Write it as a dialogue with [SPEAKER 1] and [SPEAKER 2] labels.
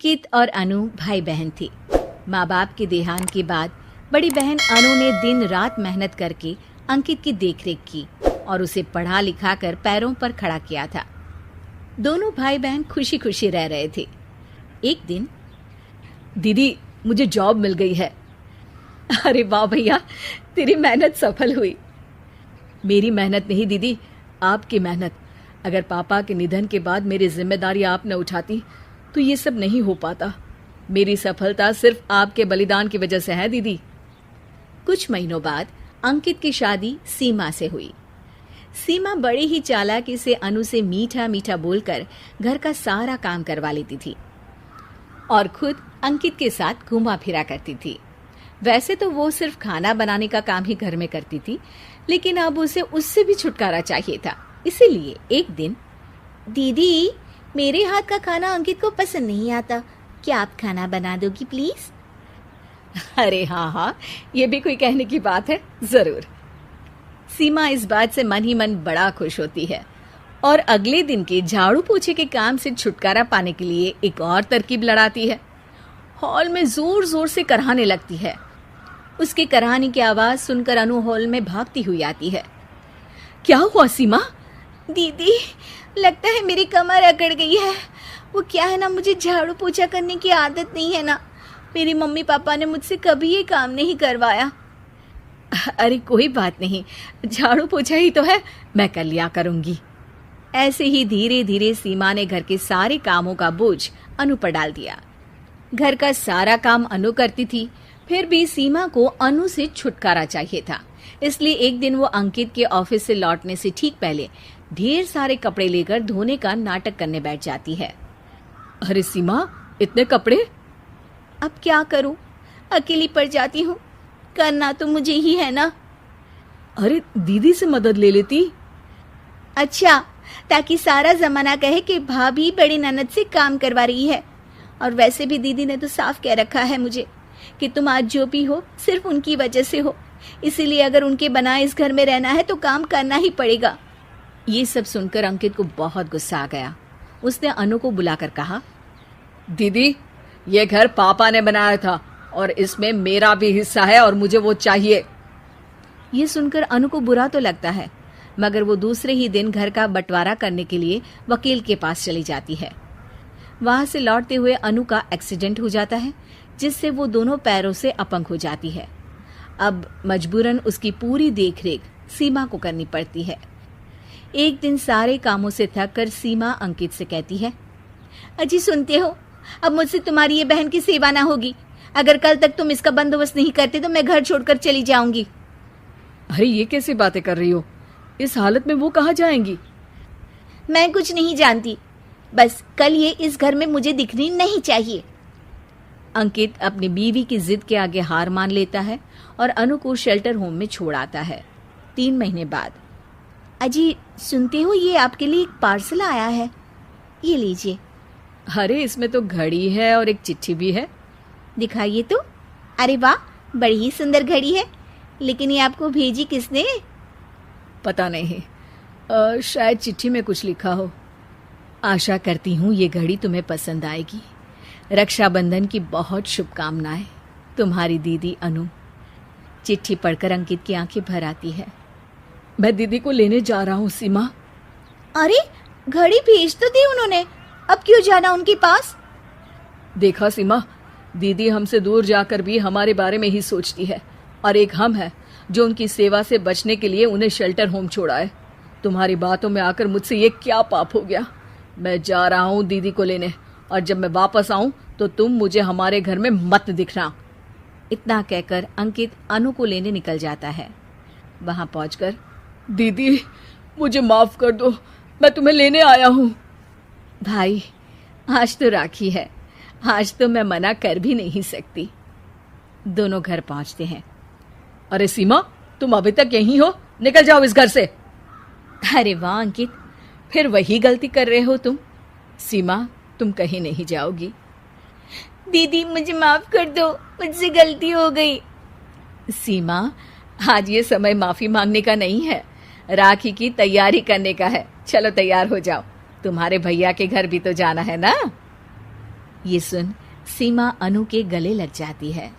[SPEAKER 1] अंकित और अनु भाई बहन थे। माँ बाप के देहांत के बाद बड़ी बहन अनु ने दिन रात मेहनत करके अंकित की देखरेख की और उसे पढ़ा लिखा कर पैरों पर खड़ा किया था। दोनों भाई बहन खुशी खुशी रह रहे थे। एक दिन,
[SPEAKER 2] दीदी मुझे जॉब मिल गई है।
[SPEAKER 1] अरे वाह भैया, तेरी मेहनत सफल हुई।
[SPEAKER 2] मेरी मेहनत नहीं दीदी, आपकी मेहनत। अगर पापा के निधन के बाद मेरी जिम्मेदारी आप न उठाती तो ये सब नहीं हो पाता। मेरी सफलता सिर्फ आपके बलिदान की वजह से है दीदी।
[SPEAKER 1] कुछ महीनों बाद अंकित की शादी सीमा से हुई। सीमा बड़ी ही चालाकी से अनु से मीठा मीठा बोलकर घर का सारा काम करवा लेती थी और खुद अंकित के साथ घूमा फिरा करती थी। वैसे तो वो सिर्फ खाना बनाने का काम ही घर में करती थी, लेकिन अब उसे उससे भी छुटकारा चाहिए था। इसीलिए एक दिन,
[SPEAKER 3] दीदी मेरे हाथ का खाना अंकित को पसंद नहीं आता, क्या आप खाना बना दोगी प्लीज?
[SPEAKER 1] अरे हाँ, ये भी कोई कहने की बात है, जरूर। सीमा इस बात से मन ही मन बड़ा खुश होती है और अगले दिन के झाड़ू पोछे के काम से छुटकारा पाने के लिए एक और तरकीब लड़ाती है। हॉल में जोर जोर से कराहने लगती है। उसके कराहने की आवाज सुनकर अनु हॉल में भागती हुई आती है। क्या हुआ सीमा?
[SPEAKER 3] दीदी लगता है मेरी कमर अकड़ गई है। वो क्या है ना, मुझे झाड़ू पोछा करने की आदत नहीं है ना। मेरी मम्मी पापा ने मुझसे कभी ये काम नहीं करवाया।
[SPEAKER 1] अरे कोई बात नहीं, झाड़ू पोछा ही तो है, मैं कर लिया करूंगी। ऐसे ही धीरे धीरे सीमा ने घर के सारे कामों का बोझ अनु पर डाल दिया। घर का सारा काम अनु करती थी, फिर भी सीमा को अनु से छुटकारा चाहिए था। इसलिए एक दिन वो अंकित के ऑफिस से लौटने से ठीक पहले ढेर सारे कपड़े लेकर धोने का नाटक करने बैठ जाती है।
[SPEAKER 2] अरे सीमा, इतने कपड़े?
[SPEAKER 3] अब क्या करूं, अकेली पड़ जाती हूँ। करना तो मुझे ही है ना।
[SPEAKER 2] अरे दीदी से मदद ले लेती।
[SPEAKER 3] अच्छा, ताकि सारा जमाना कहे कि भाभी बड़ी ननद से काम करवा रही है। और वैसे भी दीदी ने तो साफ कह रखा है मुझे कि तुम आज जो भी हो सिर्फ उनकी वजह से हो, इसीलिए अगर उनके बनाए इस घर में रहना है तो काम करना ही पड़ेगा।
[SPEAKER 1] ये सब सुनकर अंकित को बहुत गुस्सा आ गया। उसने अनु को बुलाकर कहा,
[SPEAKER 2] दीदी ये घर पापा ने बनाया था और इसमें मेरा भी हिस्सा है और मुझे वो चाहिए।
[SPEAKER 1] ये सुनकर अनु को बुरा तो लगता है, मगर वो दूसरे ही दिन घर का बंटवारा करने के लिए वकील के पास चली जाती है। वहां से लौटते हुए अनु का एक्सीडेंट हो जाता है, जिससे वो दोनों पैरों से अपंग हो जाती है। अब मजबूरन उसकी पूरी देखरेख सीमा को करनी पड़ती है। एक दिन सारे कामों से थक कर सीमा अंकित से कहती है,
[SPEAKER 3] अजी सुनते हो, अब मुझसे तुम्हारी ये बहन की सेवा ना होगी। अगर कल तक तुम इसका बंदोबस्त नहीं करते तो मैं घर छोड़कर चली जाऊंगी।
[SPEAKER 2] अरे ये कैसी बातें कर रही हो? इस हालत में वो कहाँ जाएंगी?
[SPEAKER 3] मैं कुछ नहीं जानती, बस कल ये इस घर में मुझे दिखनी नहीं चाहिए।
[SPEAKER 1] अंकित अपनी बीवी की जिद के आगे हार मान लेता है और अनु को शेल्टर होम में छोड़ आता है। 3 महीने बाद,
[SPEAKER 3] अजी सुनते हो, ये आपके लिए एक पार्सल आया है, ये लीजिए।
[SPEAKER 2] अरे इसमें तो घड़ी है और एक चिट्ठी भी है।
[SPEAKER 3] दिखाइए तो। अरे वाह, बड़ी ही सुंदर घड़ी है, लेकिन ये आपको भेजी किसने?
[SPEAKER 2] पता नहीं, शायद चिट्ठी में कुछ लिखा हो।
[SPEAKER 1] आशा करती हूँ ये घड़ी तुम्हें पसंद आएगी। रक्षाबंधन की बहुत शुभकामनाएं, तुम्हारी दीदी अनु। चिट्ठी पढ़कर अंकित की आंखें भर आती है।
[SPEAKER 2] मैं दीदी को लेने जा रहा हूँ सीमा।
[SPEAKER 3] अरे घड़ी भेज तो दी उन्होंने, अब क्यों जाना उनके पास?
[SPEAKER 2] देखा सीमा, दीदी हमसे दूर जाकर भी हमारे बारे में ही सोचती है, और एक हम है जो उनकी सेवा से बचने के लिए उन्हें शेल्टर होम छोड़ा है। तुम्हारी बातों में आकर मुझसे ये क्या पाप हो गया? मैं जा रहा हूँ दीदी को लेने, और जब मैं वापस आऊं तो तुम मुझे हमारे घर में मत दिखना।
[SPEAKER 1] इतना कहकर अंकित अनु को लेने निकल जाता है। वहां पहुंचकर,
[SPEAKER 2] दीदी मुझे माफ कर दो, मैं तुम्हें लेने आया हूँ।
[SPEAKER 1] भाई आज तो राखी है, आज तो मैं मना कर भी नहीं सकती। दोनों घर पहुंचते हैं।
[SPEAKER 2] अरे सीमा, तुम अभी तक यहीं हो? निकल जाओ इस घर से।
[SPEAKER 1] अरे वाह अंकित, फिर वही गलती कर रहे हो तुम। सीमा, तुम कहीं नहीं जाओगी।
[SPEAKER 3] दीदी मुझे माफ कर दो, मुझसे गलती हो गई।
[SPEAKER 1] सीमा, आज ये समय माफी मांगने का नहीं है, राखी की तैयारी करने का है। चलो तैयार हो जाओ, तुम्हारे भैया के घर भी तो जाना है ना। ये सुन सीमा अनु के गले लग जाती है।